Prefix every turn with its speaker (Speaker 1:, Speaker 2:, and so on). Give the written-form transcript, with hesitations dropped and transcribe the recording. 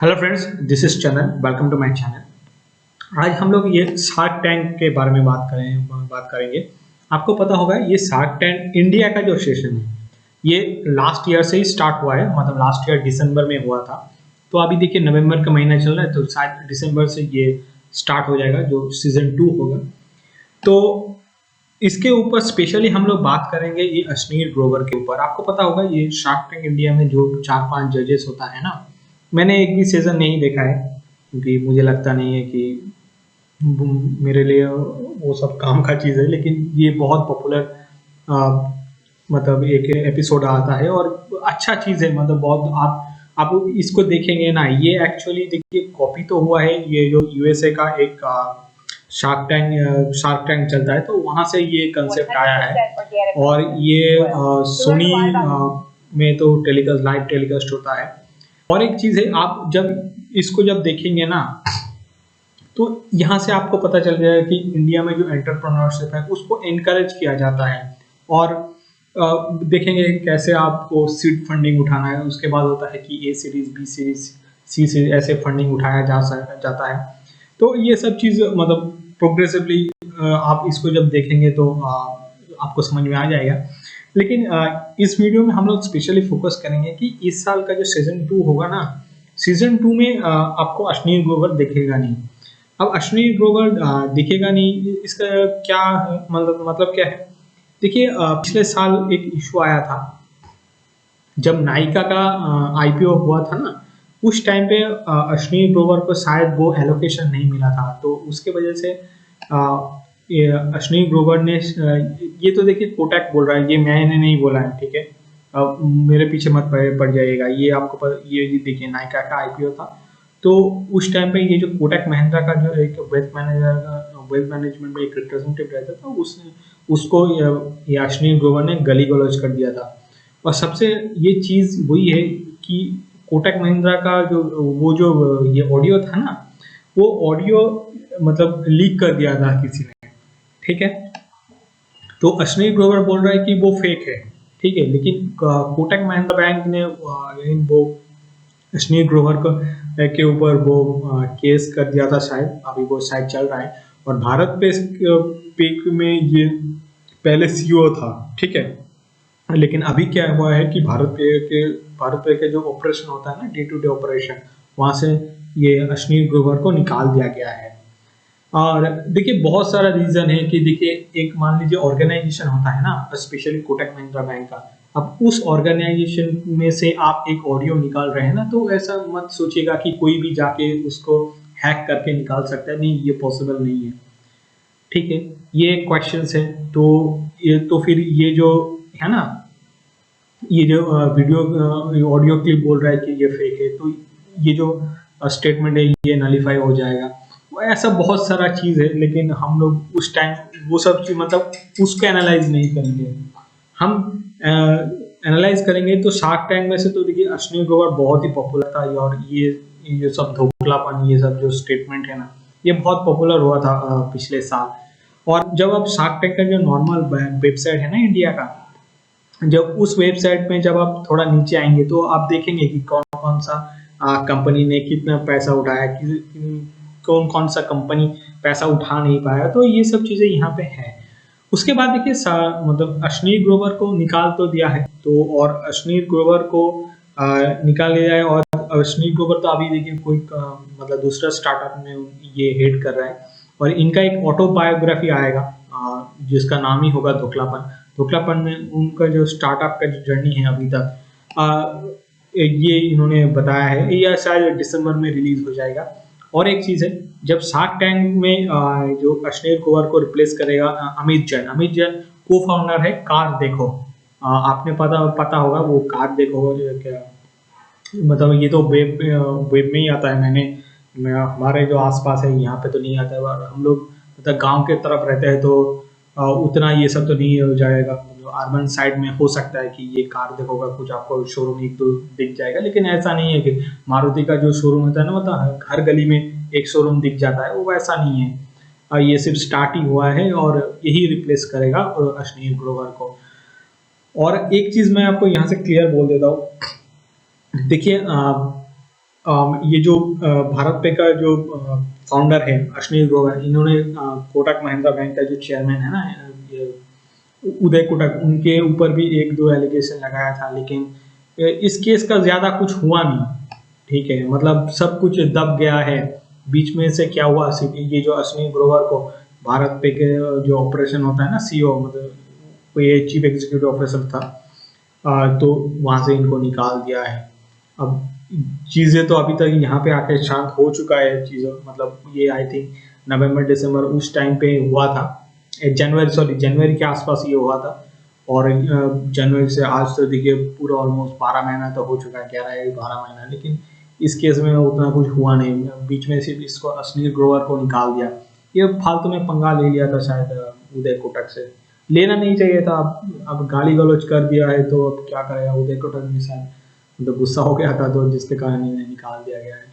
Speaker 1: Hello friends, this is Chandan. Welcome to my channel. आज हम लोग ये शार्क टैंक के बारे में बात करेंगे। आपको पता होगा ये शार्क टैंक इंडिया का जो सेशन है ये लास्ट ईयर से ही स्टार्ट हुआ है। मतलब लास्ट ईयर दिसंबर में हुआ था। तो अभी देखिए नवंबर का महीना चल रहा है, तो शायद दिसंबर से ये स्टार्ट हो जाएगा जो सीजन 2 होगा। तो इसके ऊपर स्पेशली हम लोग बात करेंगे ये अश्नीर ग्रोवर के ऊपर। आपको पता होगा ये शार्क टैंक इंडिया में जो 4-5 जजेस होता है ना, मैंने एक भी सीजन नहीं देखा है क्योंकि मुझे लगता नहीं है कि मेरे लिए वो सब काम का चीज़ है। लेकिन ये बहुत पॉपुलर मतलब एक एपिसोड आता है और अच्छा चीज़ है। मतलब बहुत आप इसको देखेंगे ना, ये एक्चुअली देखिए कॉपी तो हुआ है। ये जो यूएसए का एक शार्क टैंक चलता है तो वहां से ये कंसेप्ट आया है। और ये सोनी में तो टेलीकास्ट लाइव टेलीकास्ट होता है। और एक चीज है, आप जब देखेंगे ना तो यहाँ से आपको पता चल जाएगा कि इंडिया में जो एंटरप्रेन्योरशिप है उसको एनकरेज किया जाता है। और देखेंगे कैसे आपको सीड फंडिंग उठाना है। उसके बाद होता है कि ए सीरीज, बी सीरीज, सी सीरीज ऐसे फंडिंग उठाया जाता है। तो ये सब चीज मतलब प्रोग्रेसिवली आप इसको जब देखेंगे तो आपको समझ में आ जाएगा। लेकिन इस वीडियो में हम लोग स्पेशली फोकस करेंगे कि इस साल का जो सीजन 2 होगा ना, सीजन 2 में आपको अश्नीर ग्रोवर दिखेगा नहीं। अब अश्नीर ग्रोवर दिखेगा नहीं, इसका क्या मतलब क्या है। देखिए पिछले साल एक इशू आया था जब नायिका का आईपीओ हुआ था ना, उस टाइम पे अश्नीर ग्रोवर को शायद वो एलोकेशन नहीं मिला था। तो उसके वजह से ये अश्नीर ग्रोवर ने ये तो देखिए कोटक बोल रहा है, ये मैंने नहीं बोला है, ठीक है। अब मेरे पीछे मत पड़ जाइएगा। ये आपको ये देखिए नायका का आईपीओ था। तो उस टाइम पे ये जो कोटक महिंद्रा का जो एक वेल्थ मैनेजमेंट में एक रिप्रेजेंटेटिव रहता था, उसको ये अश्नीर ग्रोवर ने गली गलौज कर दिया था। और सबसे ये चीज वही है कि कोटक महिंद्रा का जो ये ऑडियो था ना, वो ऑडियो मतलब लीक कर दिया था किसी ने, ठीक है। तो अश्नीर ग्रोवर बोल रहा है कि वो फेक है, ठीक है। लेकिन कोटक महिंद्रा बैंक ने वो अश्नीर ग्रोवर के ऊपर वो केस कर दिया था शायद। अभी वो शायद चल रहा है। और भारत पे में ये पहले सीईओ था, ठीक है। लेकिन अभी क्या हुआ है कि भारत पे के जो ऑपरेशन होता है ना, डे टू डे ऑपरेशन, वहां से ये अश्नीर ग्रोवर को निकाल दिया गया है। और देखिए बहुत सारा रीजन है कि देखिए एक मान लीजिए ऑर्गेनाइजेशन होता है ना, स्पेशली कोटक महिंद्रा बैंक का। अब उस ऑर्गेनाइजेशन में से आप एक ऑडियो निकाल रहे हैं ना, तो ऐसा मत सोचिएगा कि कोई भी जाके उसको हैक करके निकाल सकता है। नहीं, ये पॉसिबल नहीं है, ठीक है। ये क्वेश्चन है। तो ये तो फिर ये जो है ना, ये जो वीडियो ऑडियो क्लिप बोल रहा है कि ये फेक है, तो ये जो स्टेटमेंट है ये नलीफाई हो जाएगा। ऐसा बहुत सारा चीज है। लेकिन हम लोग उस टाइम वो सब चीज मतलब उसको एनालाइज नहीं करेंगे। हम एनालाइज करेंगे तो शार्क टैंक में से तो देखिए अश्नीर ग्रोवर बहुत ही पॉपुलर था। और ये सब धोखलापन, ये सब जो स्टेटमेंट है ना, ये बहुत पॉपुलर हुआ था पिछले साल। और जब आप शार्क टैंक का जो नॉर्मल वेबसाइट है ना इंडिया का, जब उस वेबसाइट में जब आप थोड़ा नीचे आएंगे तो आप देखेंगे कि कौन कौन सा कंपनी ने कितना पैसा उठाया, कौन कौन सा कंपनी पैसा उठा नहीं पाया। तो ये सब चीजें यहाँ पे है। उसके बाद देखिए मतलब अश्नीर ग्रोवर को निकाल तो दिया है, तो और अश्नीर ग्रोवर को निकाल दिया है। और अश्नीर ग्रोवर तो अभी देखिए कोई मतलब दूसरा स्टार्टअप में ये हेड कर रहा है। और इनका एक ऑटोबायोग्राफी आएगा जिसका नाम ही होगा धोखलापन। धोखलापन में उनका जो स्टार्टअप का जो जर्नी है अभी तक ये इन्होंने बताया है। यह शायद दिसंबर में रिलीज हो जाएगा। और एक चीज है, जब शार्क टैंक में जो अश्नीर ग्रोवर को रिप्लेस करेगा अमित जैन को फाउंडर है कार देखो। आपने पता होगा वो कार देखो क्या, मतलब ये तो वेब में ही आता है। हमारे जो आसपास है यहाँ पे तो नहीं आता है। और हम लोग मतलब गांव के तरफ रहते हैं तो उतना ये सब तो नहीं हो जाएगा। अर्बन साइड में हो सकता है कि ये कार देखोगा कुछ आपको शोरूम एक दो दिख जाएगा। लेकिन ऐसा नहीं है कि मारुति का जो शोरूम होता है ना, मतलब हर गली में एक शोरूम दिख जाता है, वो वैसा नहीं है। ये सिर्फ स्टार्ट ही हुआ है और यही रिप्लेस करेगा अश्नीर ग्रोवर को। और एक चीज मैं आपको यहाँ से क्लियर बोल देता हूँ। देखिए ये जो भारत पे का जो फाउंडर है अश्वनी ग्रोवर, इन्होंने कोटक महिंद्रा बैंक का जो चेयरमैन है ना, ये उदय कोटक, उनके ऊपर भी एक दो एलिगेशन लगाया था, लेकिन इस केस का ज्यादा कुछ हुआ नहीं। ठीक है, मतलब सब कुछ दब गया है। बीच में से क्या हुआ, ये जो अश्विनी ग्रोवर को भारत पे के जो ऑपरेशन होता है ना, सीईओ, मतलब कोई चीफ एग्जीक्यूटिव ऑफिसर था, तो वहां से इनको निकाल दिया है। अब चीजें तो अभी तक यहाँ पे आके शांत हो चुका है चीजों, मतलब ये आई थिंक नवंबर दिसंबर उस टाइम पे हुआ था, जनवरी के आसपास ये हुआ था। और जनवरी से आज तो देखिए पूरा ऑलमोस्ट 12 महीना तो हो चुका है, 11 या 12 महीना, लेकिन इस केस में उतना कुछ हुआ नहीं। बीच में सिर्फ इसको अश्लील ग्रोवर को निकाल दिया। ये फालतू में पंगा ले लिया था शायद उदय कोटक से, लेना नहीं चाहिए था। अब गाली गलौज कर दिया है तो अब क्या करेगा उदय कोटक भी, शायद मतलब गुस्सा हो गया था, तो जिसके कारण इन्हें निकाल दिया गया है।